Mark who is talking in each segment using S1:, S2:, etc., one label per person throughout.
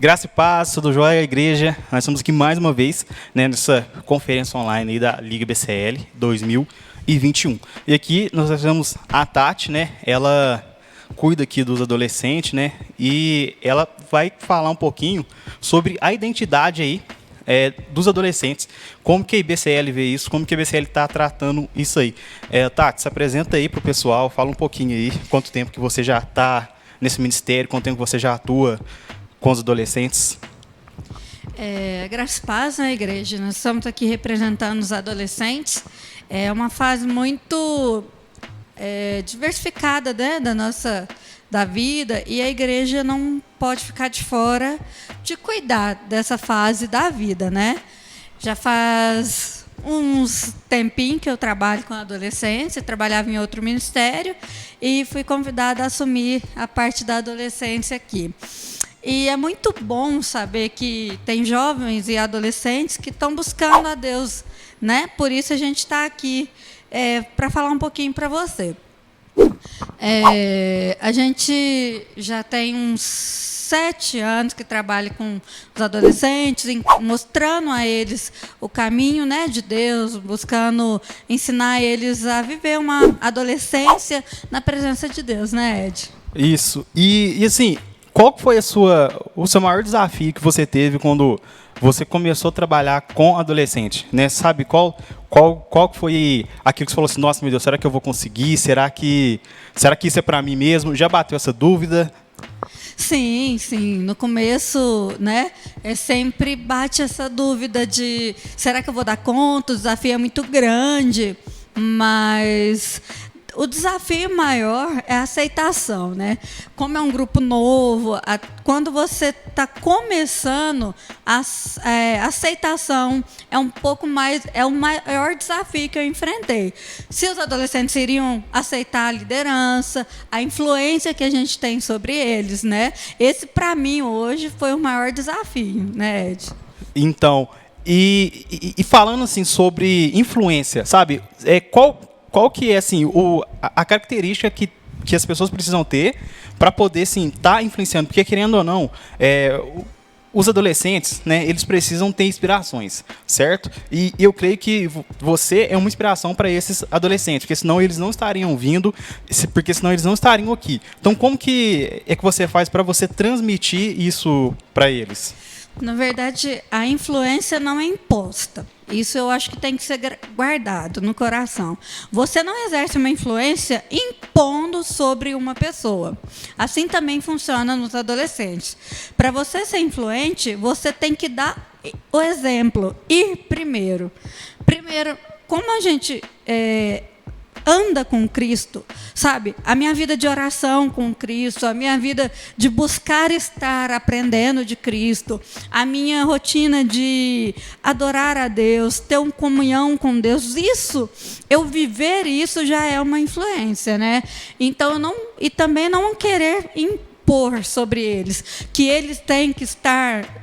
S1: Graça e paz, tudo jóia, igreja. Nós estamos aqui mais uma vez, né, nessa conferência online aí da Liga BCL 2021. E aqui nós temos a Tati, né? Ela cuida aqui dos adolescentes, né? E ela vai falar um pouquinho sobre a identidade aí dos adolescentes, como que a IBCL vê isso, como que a IBCL está tratando isso aí. Tati, se apresenta aí para o pessoal, fala um pouquinho aí, quanto tempo que você já está nesse ministério, quanto tempo que você já atua com os adolescentes.
S2: Graças a paz na igreja, nós estamos aqui representando os adolescentes. É uma fase muito diversificada, né, da vida, e a igreja não pode ficar de fora de cuidar dessa fase da vida, né? Já faz uns tempinho que eu trabalho com adolescentes, eu trabalhava em outro ministério e fui convidada a assumir a parte da adolescência aqui. E é muito bom saber que tem jovens e adolescentes que estão buscando a Deus, né? Por isso a gente está aqui para falar um pouquinho para você. A gente já tem uns 7 anos que trabalha com os adolescentes, mostrando a eles o caminho, né, de Deus, buscando ensinar eles a viver uma adolescência na presença de Deus, né, Ed?
S1: Isso. E assim, qual foi o seu maior desafio que você teve quando você começou a trabalhar com adolescente, né? Sabe qual foi aquilo que você falou assim, nossa, meu Deus, será que eu vou conseguir? Será que isso é para mim mesmo? Já bateu essa dúvida?
S2: Sim. No começo, né, sempre bate essa dúvida de será que eu vou dar conta? O desafio é muito grande, mas o desafio maior é a aceitação, né? Como é um grupo novo, quando você está começando, a aceitação é um pouco mais, é o maior desafio que eu enfrentei. Se os adolescentes iriam aceitar a liderança, a influência que a gente tem sobre eles, né? Esse, para mim, hoje, foi o maior desafio, né, Ed?
S1: Então, e falando assim sobre influência, sabe? Qual que é assim, a característica que as pessoas precisam ter para poder estar influenciando? Porque, querendo ou não, os adolescentes, né, eles precisam ter inspirações, certo? E eu creio que você é uma inspiração para esses adolescentes, porque senão eles não estariam vindo, porque senão eles não estariam aqui. Então, como que você faz para você transmitir isso para eles?
S2: Na verdade, a influência não é imposta. Isso eu acho que tem que ser guardado no coração. Você não exerce uma influência impondo sobre uma pessoa. Assim também funciona nos adolescentes. Para você ser influente, você tem que dar o exemplo. Ir primeiro. Primeiro, como a gente anda com Cristo, sabe? A minha vida de oração com Cristo, a minha vida de buscar estar aprendendo de Cristo, a minha rotina de adorar a Deus, ter uma comunhão com Deus, eu viver isso já é uma influência, né? Então, e também não querer impor sobre eles, que eles têm que estar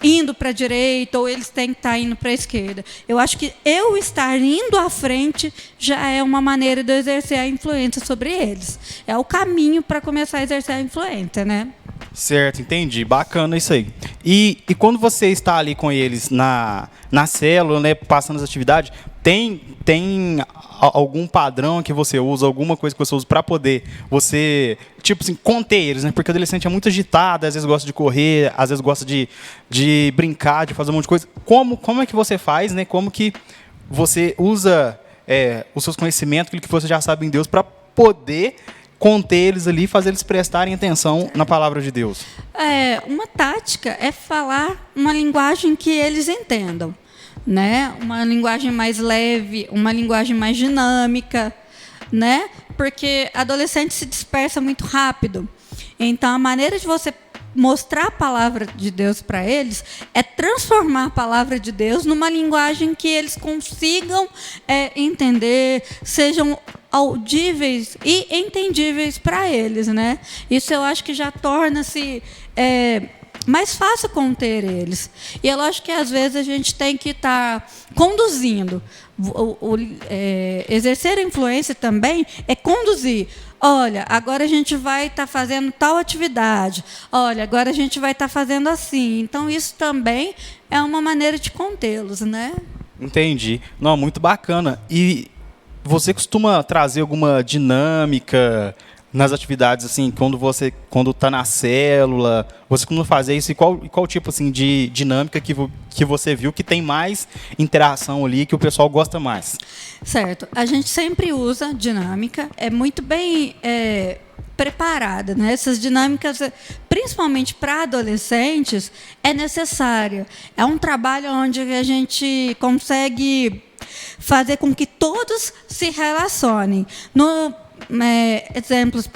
S2: indo para a direita ou eles têm que estar indo para a esquerda. Eu acho que eu estar indo à frente já é uma maneira de eu exercer a influência sobre eles. É o caminho para começar a exercer a influência, né?
S1: Certo, entendi. Bacana isso aí. E quando você está ali com eles na célula, né, passando as atividades, tem algum padrão que você usa, alguma coisa que você usa para poder você, tipo assim, conter eles, né? Porque o adolescente é muito agitado, às vezes gosta de correr, às vezes gosta de brincar, de fazer um monte de coisa. Como é que você faz, né? Como que você usa os seus conhecimentos, aquilo que você já sabe em Deus, para poder conter eles ali, fazer eles prestarem atenção na palavra de Deus?
S2: Uma tática é falar uma linguagem que eles entendam, né? Uma linguagem mais leve, uma linguagem mais dinâmica, né? Porque adolescente se dispersa muito rápido. Então, a maneira de você mostrar a palavra de Deus para eles é transformar a palavra de Deus numa linguagem que eles consigam entender, sejam audíveis e entendíveis para eles, né? Isso eu acho que já torna-se mais fácil conter eles. E é lógico que às vezes a gente tem que estar conduzindo. Exercer a influência também é conduzir. Olha, agora a gente vai estar fazendo tal atividade. Olha, agora a gente vai estar fazendo assim. Então, isso também é uma maneira de contê-los, né?
S1: Entendi. Não, muito bacana. E você costuma trazer alguma dinâmica nas atividades, assim, quando está na célula, você costuma fazer isso? E qual tipo assim, de dinâmica que você viu que tem mais interação ali, que o pessoal gosta mais?
S2: Certo. A gente sempre usa dinâmica, é muito bem preparada, né? Essas dinâmicas, principalmente para adolescentes, é necessária. É um trabalho onde a gente consegue fazer com que todos se relacionem. Exemplos,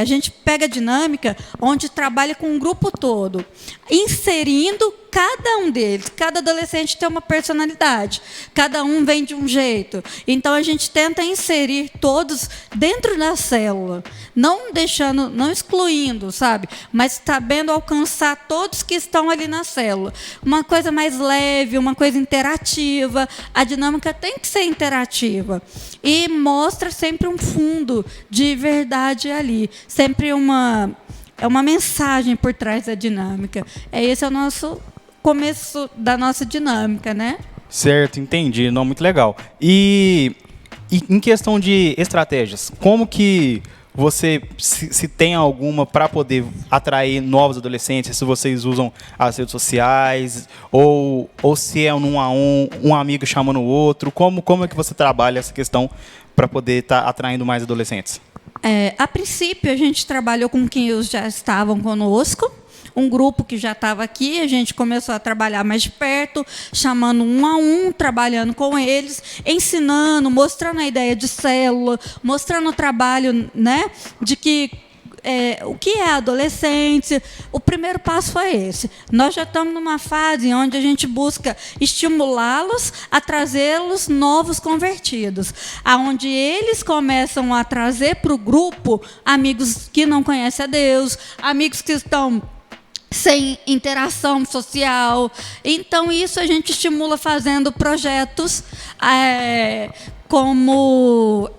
S2: a gente pega a dinâmica onde trabalha com um grupo todo, inserindo cada um deles. Cada adolescente tem uma personalidade, cada um vem de um jeito. Então, a gente tenta inserir todos dentro da célula, não deixando, não excluindo, sabe? Mas sabendo alcançar todos que estão ali na célula. Uma coisa mais leve, uma coisa interativa. A dinâmica tem que ser interativa. E mostra sempre um fundo de verdade ali. Sempre é uma mensagem por trás da dinâmica. Esse é o nosso começo da nossa dinâmica, né?
S1: Certo, entendi. Não, muito legal. E em questão de estratégias, como que você, se tem alguma para poder atrair novos adolescentes, se vocês usam as redes sociais, ou se é um a um amigo chamando o outro, como é que você trabalha essa questão para poder estar atraindo mais adolescentes?
S2: A princípio, a gente trabalhou com quem os já estavam conosco, um grupo que já estava aqui, a gente começou a trabalhar mais de perto, chamando um a um, trabalhando com eles, ensinando, mostrando a ideia de célula, mostrando o trabalho, né, de que o que é adolescente. O primeiro passo foi esse. Nós já estamos numa fase onde a gente busca estimulá-los a trazê-los novos convertidos, aonde eles começam a trazer para o grupo amigos que não conhecem a Deus, amigos que estão sem interação social. Então, isso a gente estimula fazendo projetos como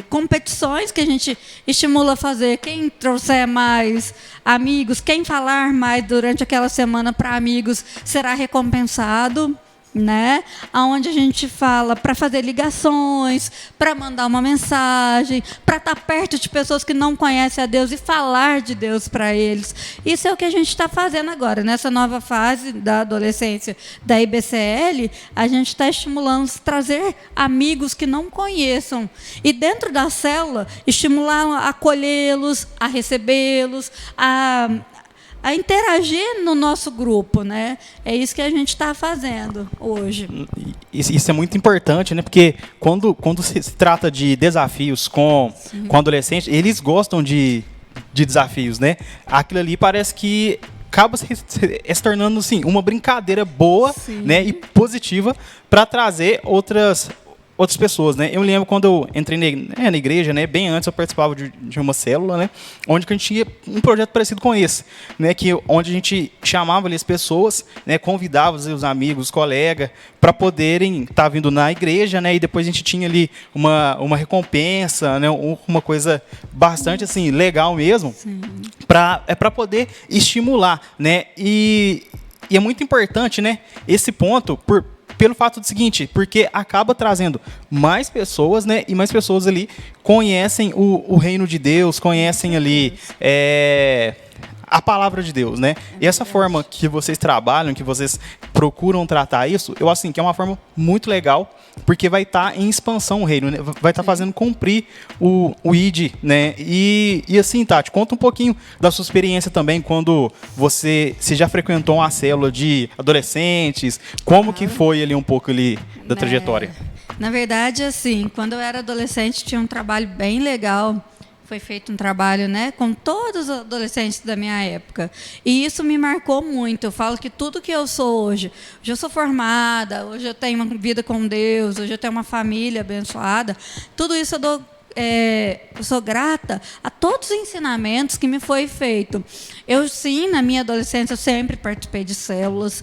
S2: competições, que a gente estimula a fazer. Quem trouxer mais amigos, quem falar mais durante aquela semana para amigos, será recompensado, né? Onde a gente fala para fazer ligações, para mandar uma mensagem, para estar perto de pessoas que não conhecem a Deus e falar de Deus para eles. Isso é o que a gente está fazendo agora. Nessa nova fase da adolescência da IBCL, a gente está estimulando a trazer amigos que não conheçam. E dentro da célula, estimular a acolhê-los, a recebê-los, a interagir no nosso grupo, né? É isso que a gente está fazendo hoje.
S1: Isso é muito importante, né? Porque quando se trata de desafios com adolescentes, eles gostam de desafios, né? Aquilo ali parece que acaba se tornando assim, uma brincadeira boa, né, e positiva para trazer outras pessoas, né? Eu lembro quando eu entrei na igreja, né? Bem antes eu participava de uma célula, né? Onde que a gente tinha um projeto parecido com esse, né? Onde a gente chamava ali as pessoas, né? Convidava os amigos, os colegas, para poderem estar vindo na igreja, né? E depois a gente tinha ali uma recompensa, né? Uma coisa bastante assim legal mesmo, para poder estimular, né? E é muito importante, né? Esse ponto pelo fato do seguinte, porque acaba trazendo mais pessoas, né? E mais pessoas ali conhecem o reino de Deus, conhecem ali a palavra de Deus, né? E essa forma que vocês trabalham, que vocês procuram tratar isso, eu acho assim, que é uma forma muito legal, porque vai estar em expansão o reino, né? Vai estar fazendo cumprir o ID, né? E assim, Tati, conta um pouquinho da sua experiência também, quando você já frequentou uma célula de adolescentes, como que foi ali um pouco ali da trajetória?
S2: Na verdade, assim, quando eu era adolescente, tinha um trabalho bem legal. Foi feito um trabalho, né, com todos os adolescentes da minha época. E isso me marcou muito. Eu falo que tudo que eu sou hoje eu sou formada, hoje eu tenho uma vida com Deus, hoje eu tenho uma família abençoada, tudo isso eu sou grata a todos os ensinamentos que me foi feito. Eu, sim, na minha adolescência, eu sempre participei de células.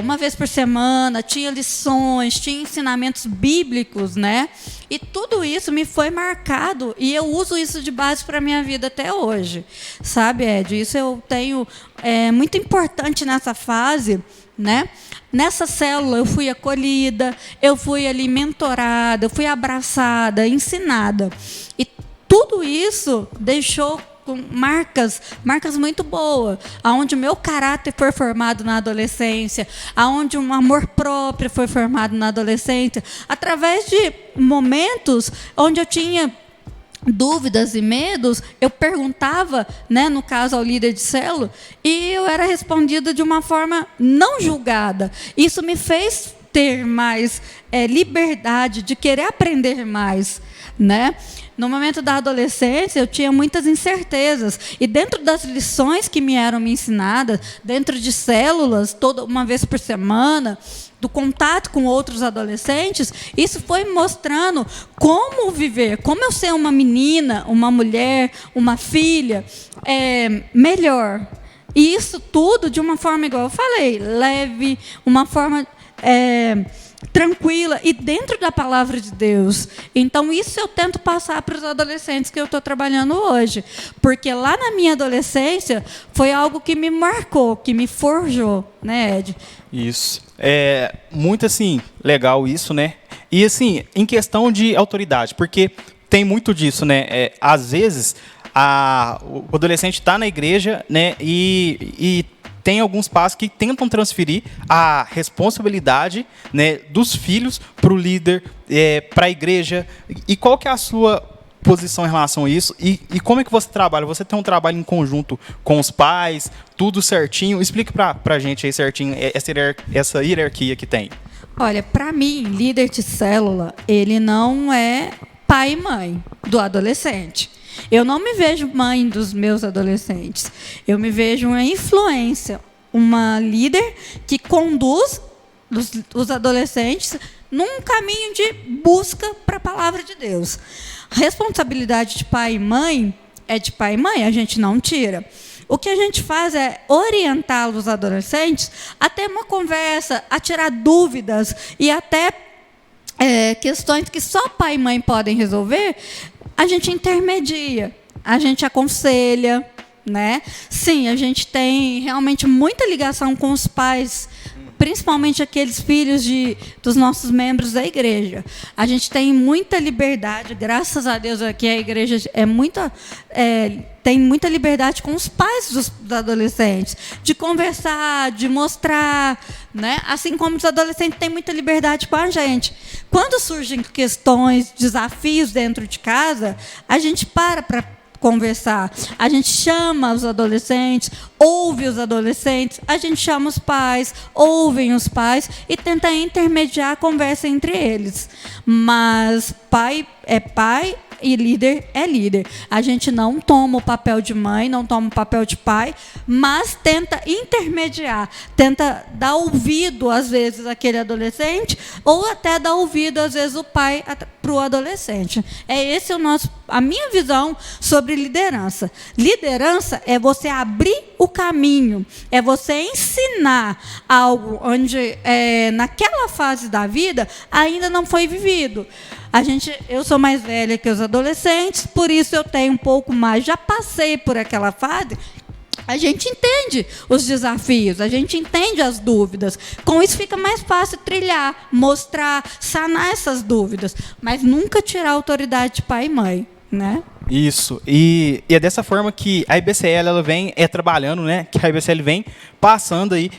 S2: Uma vez por semana, tinha lições, tinha ensinamentos bíblicos, né? E tudo isso me foi marcado e eu uso isso de base para a minha vida até hoje. Sabe, Ed? Isso eu tenho muito importante nessa fase, né? Nessa célula eu fui acolhida, eu fui ali mentorada, eu fui abraçada, ensinada. E tudo isso deixou com marcas muito boas, aonde o meu caráter foi formado na adolescência, aonde um amor próprio foi formado na adolescência, através de momentos onde eu tinha dúvidas e medos, eu perguntava, né, no caso ao líder de célula, e eu era respondida de uma forma não julgada. Isso me fez ter mais liberdade de querer aprender mais, né? No momento da adolescência, eu tinha muitas incertezas. E dentro das lições que me eram ensinadas, dentro de células, uma vez por semana, do contato com outros adolescentes, isso foi mostrando como viver, como eu ser uma menina, uma mulher, uma filha, melhor. E isso tudo de uma forma, igual eu falei, leve, uma forma tranquila e dentro da palavra de Deus. Então, isso eu tento passar para os adolescentes que eu estou trabalhando hoje. Porque lá na minha adolescência, foi algo que me marcou, que me forjou, né, Ed?
S1: Isso. É muito, assim, legal isso, né? E, assim, em questão de autoridade, porque tem muito disso, né? Às vezes, o adolescente está na igreja, né? E tem alguns pais que tentam transferir a responsabilidade, né, dos filhos para o líder, para a igreja. E qual que é a sua posição em relação a isso? E como é que você trabalha? Você tem um trabalho em conjunto com os pais, tudo certinho? Explique para a gente aí certinho essa hierarquia que tem.
S2: Olha, para mim, líder de célula, ele não é pai e mãe do adolescente. Eu não me vejo mãe dos meus adolescentes. Eu me vejo uma influência, uma líder que conduz os adolescentes num caminho de busca para a palavra de Deus. A responsabilidade de pai e mãe é de pai e mãe, a gente não tira. O que a gente faz é orientar os adolescentes a ter uma conversa, a tirar dúvidas e até questões que só pai e mãe podem resolver. A gente intermedia, a gente aconselha, né? Sim, a gente tem realmente muita ligação com os pais, principalmente aqueles filhos dos nossos membros da igreja. A gente tem muita liberdade, graças a Deus aqui a igreja tem muita liberdade com os pais dos adolescentes, de conversar, de mostrar, né? Assim como os adolescentes têm muita liberdade com a gente. Quando surgem questões, desafios dentro de casa, a gente para conversar. A gente chama os adolescentes, ouve os adolescentes, a gente chama os pais, ouvem os pais e tenta intermediar a conversa entre eles. Mas pai é pai e líder é líder. A gente não toma o papel de mãe, não toma o papel de pai, mas tenta intermediar, tenta dar ouvido, às vezes, àquele adolescente, ou até dar ouvido, às vezes, o pai para o adolescente. Esse a minha visão sobre liderança. Liderança é você abrir o caminho, é você ensinar algo onde, naquela fase da vida, ainda não foi vivido. Eu sou mais velha que os adolescentes, por isso eu tenho um pouco mais, já passei por aquela fase. A gente entende os desafios, a gente entende as dúvidas. Com isso fica mais fácil trilhar, mostrar, sanar essas dúvidas, mas nunca tirar a autoridade de pai e mãe, né?
S1: Isso. E é dessa forma que a IBCL ela vem trabalhando, né? Que a IBCL vem passando aí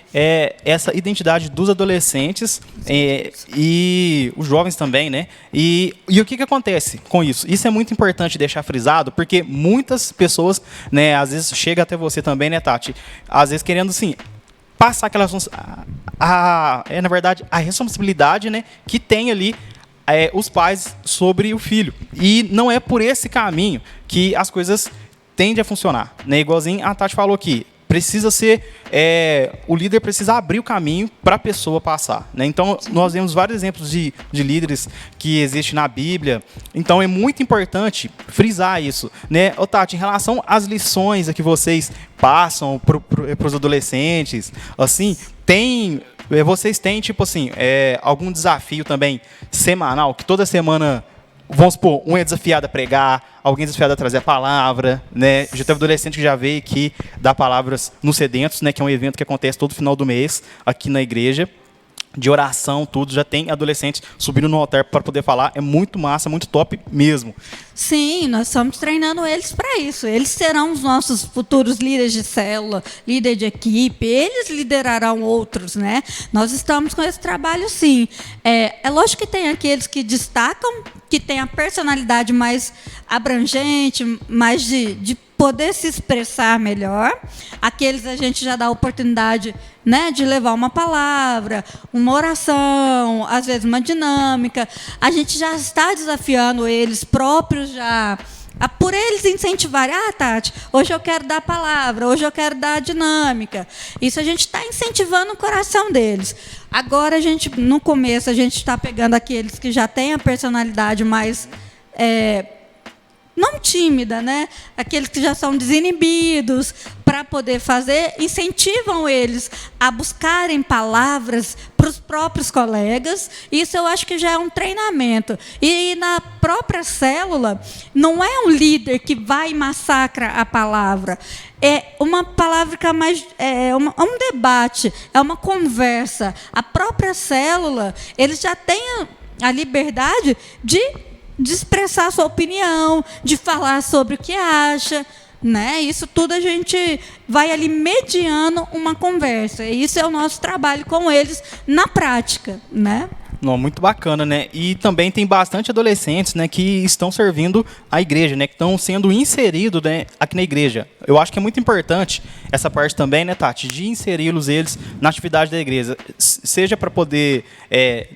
S1: essa identidade dos adolescentes e os jovens também, né? E o que acontece com isso? Isso é muito importante deixar frisado, porque muitas pessoas, né? Às vezes chega até você também, né, Tati? Às vezes querendo, assim, passar aquela na verdade, a responsabilidade, né? Que tem ali os pais sobre o filho. E não é por esse caminho que as coisas tendem a funcionar, né? Igualzinho a Tati falou aqui. precisa ser, o líder precisa abrir o caminho para a pessoa passar, né? Então, nós vemos vários exemplos de líderes que existem na Bíblia. Então, é muito importante frisar isso, né? Ô, Tati, em relação às lições que vocês passam para os adolescentes, assim, vocês têm, tipo assim, algum desafio também semanal, que toda semana, vamos supor, um é desafiado a pregar, alguém é desafiado a trazer a palavra, né? Já teve adolescente que já veio aqui dar palavras nos Sedentos, né? Que é um evento que acontece todo final do mês aqui na igreja, de oração, tudo. Já tem adolescentes subindo no altar para poder falar. É muito massa, muito top mesmo.
S2: Sim, nós estamos treinando eles para isso. Eles serão os nossos futuros líderes de célula, líder de equipe. Eles liderarão outros, né? Nós estamos com esse trabalho, sim. É lógico que tem aqueles que destacam, que têm a personalidade mais abrangente, mais de poder se expressar melhor. Aqueles a gente já dá a oportunidade, né, de levar uma palavra, uma oração, às vezes uma dinâmica. A gente já está desafiando eles próprios já, por eles incentivarem. Tati, hoje eu quero dar a palavra, hoje eu quero dar a dinâmica. Isso a gente está incentivando o coração deles. Agora, no começo, a gente está pegando aqueles que já têm a personalidade mais não tímida, né? Aqueles que já são desinibidos, para poder fazer, incentivam eles a buscarem palavras para os próprios colegas. Isso eu acho que já é um treinamento. E na própria célula, não é um líder que vai e massacra a palavra. É uma palavra que é um debate, é uma conversa. A própria célula, eles já têm a liberdade de expressar a sua opinião, de falar sobre o que acha, né? Isso tudo a gente vai ali mediando uma conversa. E isso é o nosso trabalho com eles na prática, né?
S1: Não, muito bacana, né? E também tem bastante adolescentes, né, que estão servindo a igreja, né, que estão sendo inseridos, né, aqui na igreja. Eu acho que é muito importante essa parte também, né, Tati, de inseri-los eles na atividade da igreja, seja para poder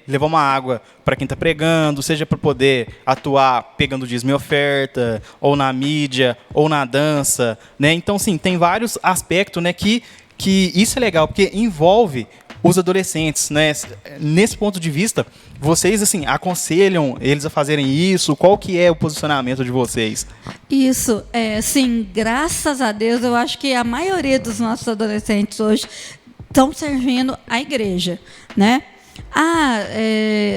S1: levar uma água para quem está pregando, seja para poder atuar pegando dízimo e oferta, ou na mídia, ou na dança, né? Então, sim, tem vários aspectos, né, que isso é legal, porque envolve os adolescentes, né? Nesse ponto de vista, vocês assim aconselham eles a fazerem isso? Qual que é o posicionamento de vocês?
S2: Isso, sim, graças a Deus, eu acho que a maioria dos nossos adolescentes hoje estão servindo a igreja, né?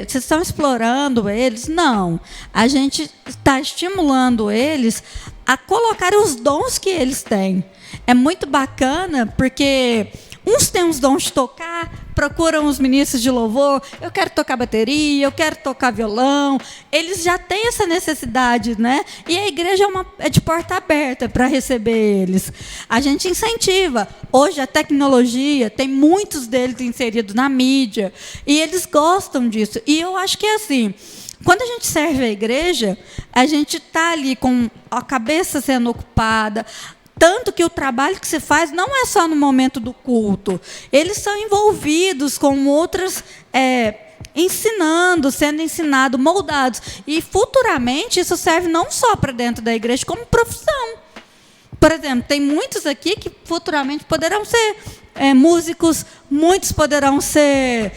S2: Vocês estão explorando eles? Não. A gente está estimulando eles a colocar os dons que eles têm. É muito bacana, porque uns têm os dons de tocar, procuram os ministros de louvor, eu quero tocar bateria, eu quero tocar violão. Eles já têm essa necessidade, né? E a igreja é de porta aberta para receber eles. A gente incentiva. Hoje a tecnologia, tem muitos deles inseridos na mídia, e eles gostam disso. E eu acho que é assim, quando a gente serve a igreja, a gente está ali com a cabeça sendo ocupada. Tanto que o trabalho que se faz não é só no momento do culto. Eles são envolvidos com outras, sendo ensinado, moldados. E futuramente isso serve não só para dentro da igreja, como profissão. Por exemplo, tem muitos aqui que futuramente poderão ser músicos, muitos poderão ser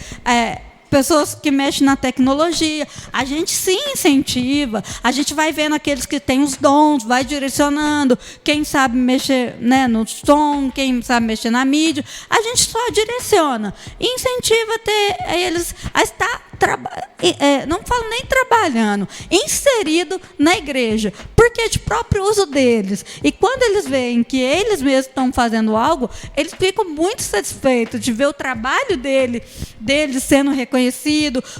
S2: pessoas que mexem na tecnologia. A gente sim incentiva, a gente vai vendo aqueles que têm os dons, vai direcionando, quem sabe mexer, né, no som, quem sabe mexer na mídia, a gente só direciona, incentiva eles a estar, não falo nem trabalhando, inserido na igreja, porque é de próprio uso deles. E quando eles veem que eles mesmos estão fazendo algo, eles ficam muito satisfeitos de ver o trabalho deles sendo reconhecido,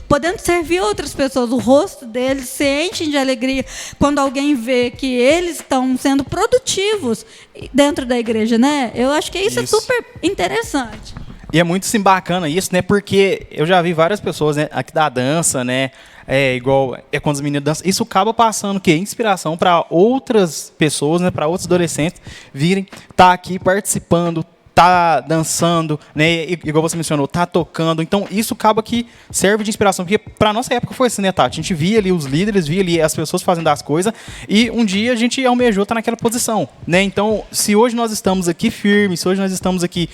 S2: podendo servir outras pessoas. O rosto deles se enche de alegria quando alguém vê que eles estão sendo produtivos dentro da igreja, né? Eu acho que isso é super interessante.
S1: E é muito assim, bacana isso, né? Porque eu já vi várias pessoas, né, aqui da dança, né? Quando os meninos dançam. Isso acaba passando inspiração para outras pessoas, né? Para outros adolescentes virem estar aqui participando, tá dançando, né? Igual você mencionou, tá tocando. Então, isso acaba que serve de inspiração. Porque para nossa época foi assim, né, Tati? A gente via ali os líderes, via ali as pessoas fazendo as coisas, e um dia a gente almejou estar naquela posição, né? Então, se hoje nós estamos aqui firmes, se hoje nós estamos aqui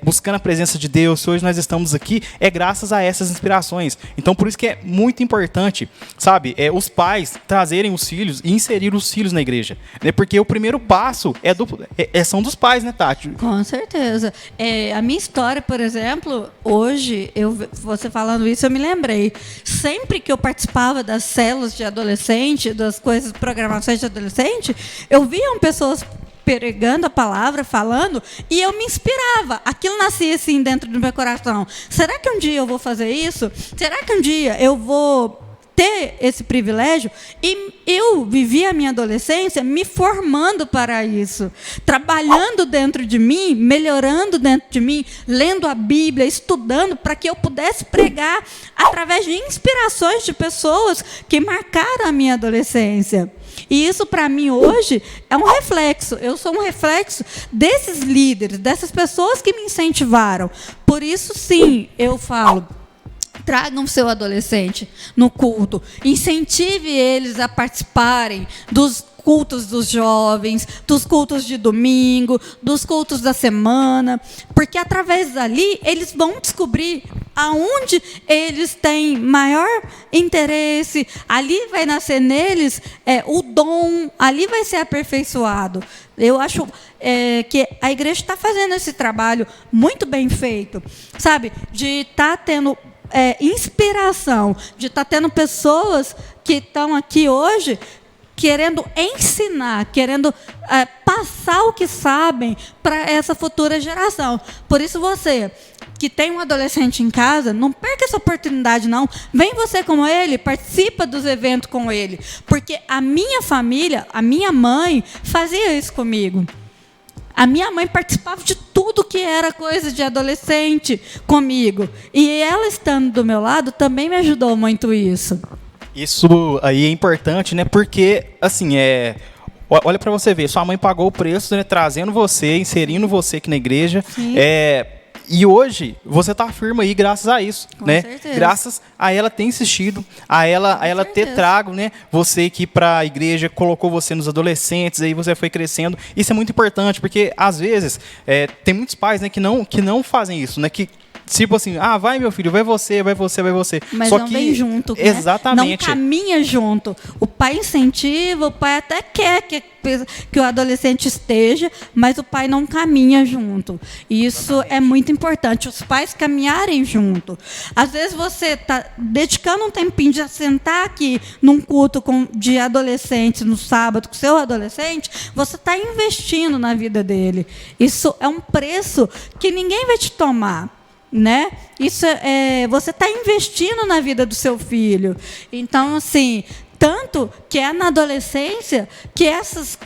S1: buscando a presença de Deus, se hoje nós estamos aqui, é graças a essas inspirações. Então, por isso que é muito importante, sabe, os pais trazerem os filhos e inserir os filhos na igreja, né? Porque o primeiro passo são dos pais, né, Tati?
S2: Com certeza. A minha história, por exemplo, hoje, você falando isso, eu me lembrei. Sempre que eu participava das células de adolescente, das coisas, programações de adolescente, eu via pessoas pregando a palavra, falando, e eu me inspirava. Aquilo nascia assim dentro do meu coração. Será que um dia eu vou fazer isso? Será que um dia eu vou ter esse privilégio? E eu vivi a minha adolescência me formando para isso, trabalhando dentro de mim, melhorando dentro de mim, lendo a Bíblia, estudando, para que eu pudesse pregar através de inspirações de pessoas que marcaram a minha adolescência. E isso, para mim, hoje, é um reflexo. Eu sou um reflexo desses líderes, dessas pessoas que me incentivaram. Por isso, sim, eu falo: tragam seu adolescente no culto, incentive eles a participarem dos cultos dos jovens, dos cultos de domingo, dos cultos da semana, porque através dali eles vão descobrir aonde eles têm maior interesse, ali vai nascer neles o dom, ali vai ser aperfeiçoado. Eu acho que a igreja está fazendo esse trabalho muito bem feito, sabe, de estar tendo inspiração, de estar tendo pessoas que estão aqui hoje querendo ensinar, querendo passar o que sabem para essa futura geração. Por isso, você que tem um adolescente em casa, não perca essa oportunidade, não. Vem você com ele, participa dos eventos com ele. Porque a minha família, a minha mãe, fazia isso comigo. A minha mãe participava de tudo que era coisa de adolescente comigo. E ela, estando do meu lado, também me ajudou muito isso.
S1: Isso aí é importante, né? Porque, assim, olha para você ver, sua mãe pagou o preço, né? Trazendo você, inserindo você aqui na igreja.
S2: Sim.
S1: E hoje você está firme aí graças a isso,
S2: Com
S1: né?
S2: certeza.
S1: Graças a ela ter insistido, a ela ter trago, né? Você aqui para a igreja, colocou você nos adolescentes, aí você foi crescendo. Isso é muito importante, porque às vezes tem muitos pais, né, que não fazem isso, né? Que tipo assim, vai meu filho, vai você.
S2: Mas
S1: Só
S2: não
S1: que,
S2: vem junto, né?
S1: exatamente.
S2: Não caminha junto. O pai incentiva, o pai até quer que o adolescente esteja, mas o pai não caminha junto. E isso é muito importante, os pais caminharem junto. Às vezes você está dedicando um tempinho de sentar aqui num culto de adolescentes no sábado com seu adolescente, você está investindo na vida dele. Isso é um preço que ninguém vai te tomar, né? Isso você está investindo na vida do seu filho. Então, assim, tanto que é na adolescência que esses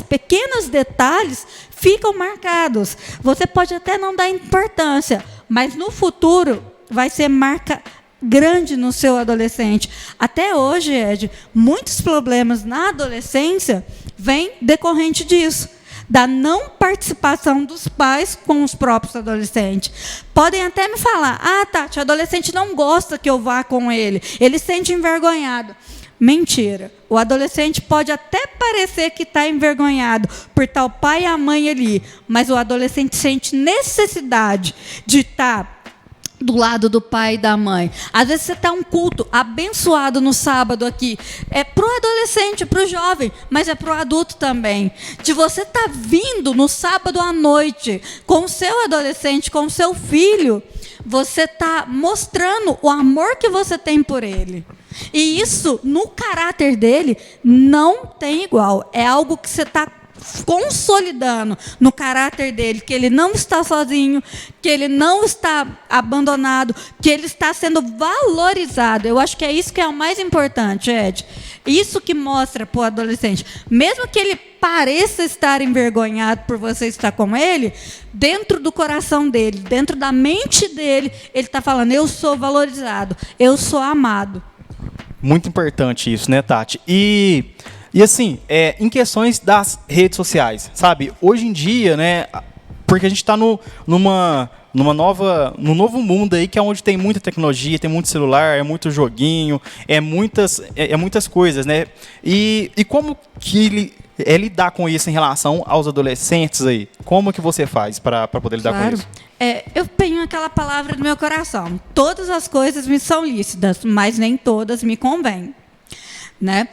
S2: pequenos detalhes ficam marcados. Você pode até não dar importância, mas no futuro vai ser marca grande no seu adolescente. Até hoje, Ed, muitos problemas na adolescência vêm decorrente disso, da não participação dos pais com os próprios adolescentes. Podem até me falar: Tati, o adolescente não gosta que eu vá com ele se sente envergonhado. Mentira. O adolescente pode até parecer que está envergonhado por estar o pai e a mãe ali, mas o adolescente sente necessidade de estar do lado do pai e da mãe. Às vezes você está um culto abençoado no sábado aqui. É para o adolescente, para o jovem, mas é para o adulto também. De você estar vindo no sábado à noite com o seu adolescente, com o seu filho, você está mostrando o amor que você tem por ele. E isso, no caráter dele, não tem igual. É algo que você está consolidando no caráter dele, que ele não está sozinho, que ele não está abandonado, que ele está sendo valorizado. Eu acho que é isso que é o mais importante, Ed. Isso que mostra para o adolescente. Mesmo que ele pareça estar envergonhado por você estar com ele, dentro do coração dele, dentro da mente dele, ele está falando: eu sou valorizado, eu sou amado.
S1: Muito importante isso, né, Tati? E E assim, em questões das redes sociais, sabe? Hoje em dia, né? Porque a gente está num novo mundo aí que é onde tem muita tecnologia, tem muito celular, é muito joguinho, muitas coisas, né? E como que lidar com isso em relação aos adolescentes aí? Como que você faz para poder lidar com isso?
S2: Eu tenho aquela palavra no meu coração. Todas as coisas me são lícitas, mas nem todas me convêm, né?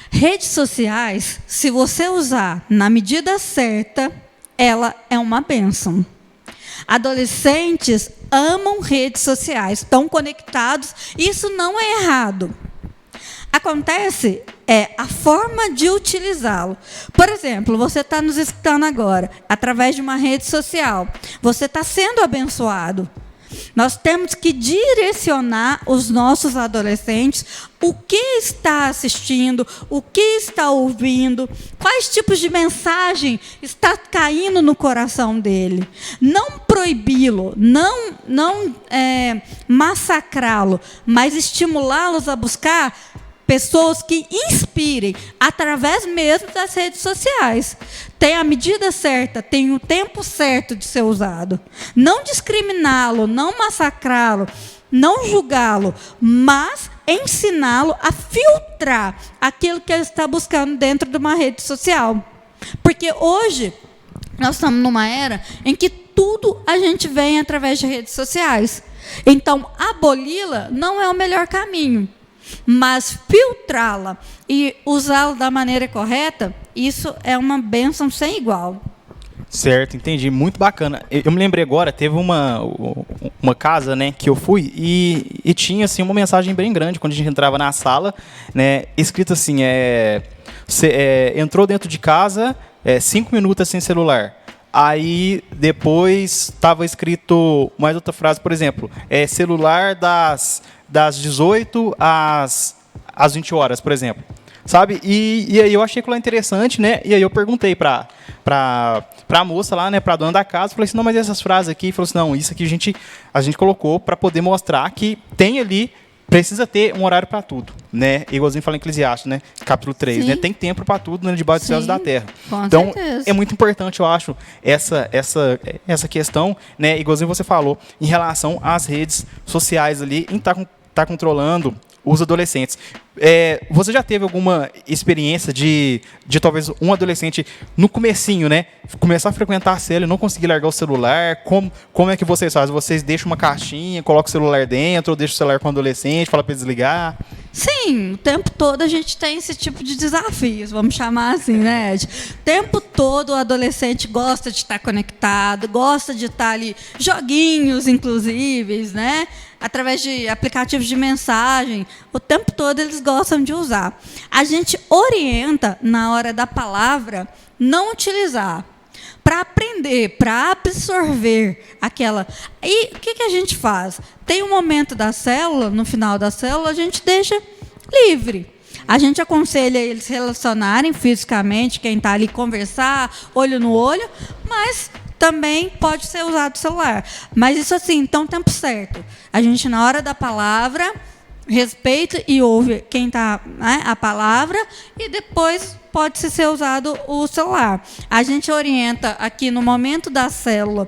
S2: Redes sociais, se você usar na medida certa, ela é uma bênção. Adolescentes amam redes sociais, estão conectados, isso não é errado. Acontece a forma de utilizá-lo. Por exemplo, você está nos escutando agora, através de uma rede social. Você está sendo abençoado. Nós temos que direcionar os nossos adolescentes o que está assistindo, o que está ouvindo, quais tipos de mensagem está caindo no coração dele. Não proibi-lo, não massacrá-lo, mas estimulá-los a buscar pessoas que inspirem, através mesmo das redes sociais. Tem a medida certa, tem o tempo certo de ser usado. Não discriminá-lo, não massacrá-lo, não julgá-lo, mas ensiná-lo a filtrar aquilo que ele está buscando dentro de uma rede social. Porque hoje, nós estamos numa era em que tudo a gente vem através de redes sociais. Então, aboli-la não é o melhor caminho. Mas filtrá-la e usá-la da maneira correta, isso é uma bênção sem igual.
S1: Certo, entendi. Muito bacana. Eu me lembrei agora, teve uma casa, né, que eu fui e tinha assim, uma mensagem bem grande quando a gente entrava na sala, né, escrito assim, entrou dentro de casa, 5 minutos sem celular. Aí, depois, estava escrito mais outra frase, por exemplo, celular das 18 às 20 horas, por exemplo. Sabe? E aí eu achei aquilo interessante, né? E aí eu perguntei pra moça lá, né, pra dona da casa, falei assim, não, mas essas frases aqui, falou assim, não, isso aqui a gente colocou para poder mostrar que tem ali, precisa ter um horário para tudo, né? Igualzinho fala em Eclesiastes, né? Capítulo 3, né? Tem tempo para tudo, né, debaixo dos céus e da terra. Então, certeza. É muito importante, eu acho, essa questão, né? Igualzinho você falou, em relação às redes sociais ali, em tá controlando os adolescentes. Você já teve alguma experiência de talvez um adolescente no comecinho, né, começar a frequentar a cela e não conseguir largar o celular? Como é que vocês fazem? Vocês deixam uma caixinha, colocam o celular dentro, ou deixam o celular com o adolescente, fala para ele desligar?
S2: Sim, o tempo todo a gente tem esse tipo de desafios, vamos chamar assim, né, Ed? O tempo todo o adolescente gosta de estar conectado, gosta de estar ali, joguinhos, inclusive, né? Através de aplicativos de mensagem, o tempo todo eles gostam de usar. A gente orienta, na hora da palavra, não utilizar. Para aprender, para absorver aquela... E o que a gente faz? Tem um momento da célula, no final da célula, a gente deixa livre. A gente aconselha eles se relacionarem fisicamente, quem está ali conversar, olho no olho, mas também pode ser usado o celular. Mas isso assim, então tempo certo. A gente, na hora da palavra, respeita e ouve quem está, né, a palavra, e depois pode ser usado o celular. A gente orienta aqui no momento da célula,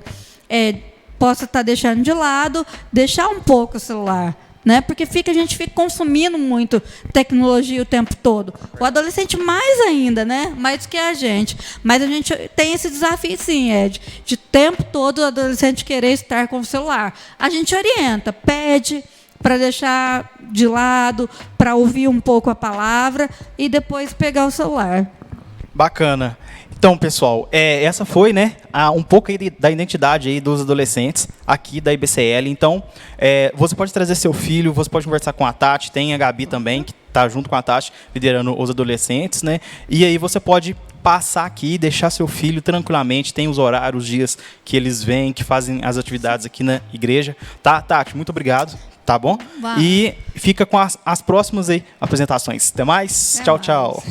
S2: possa estar deixando de lado, deixar um pouco o celular, né? Porque a gente fica consumindo muito tecnologia o tempo todo. O adolescente mais ainda, né? Mais do que a gente. Mas a gente tem esse desafio, sim, Ed, de tempo todo o adolescente querer estar com o celular. A gente orienta, pede para deixar de lado, para ouvir um pouco a palavra e depois pegar o celular.
S1: Bacana. Então, pessoal, essa foi, né, um pouco aí da identidade aí dos adolescentes aqui da IBCL. Então, você pode trazer seu filho, você pode conversar com a Tati, tem a Gabi também, que está junto com a Tati, liderando os adolescentes, né? E aí você pode passar aqui, deixar seu filho tranquilamente, tem os horários, os dias que eles vêm, que fazem as atividades aqui na igreja. Tá, Tati, muito obrigado, tá bom?
S2: Uau.
S1: E fica com as próximas aí apresentações. Até mais, tchau, tchau.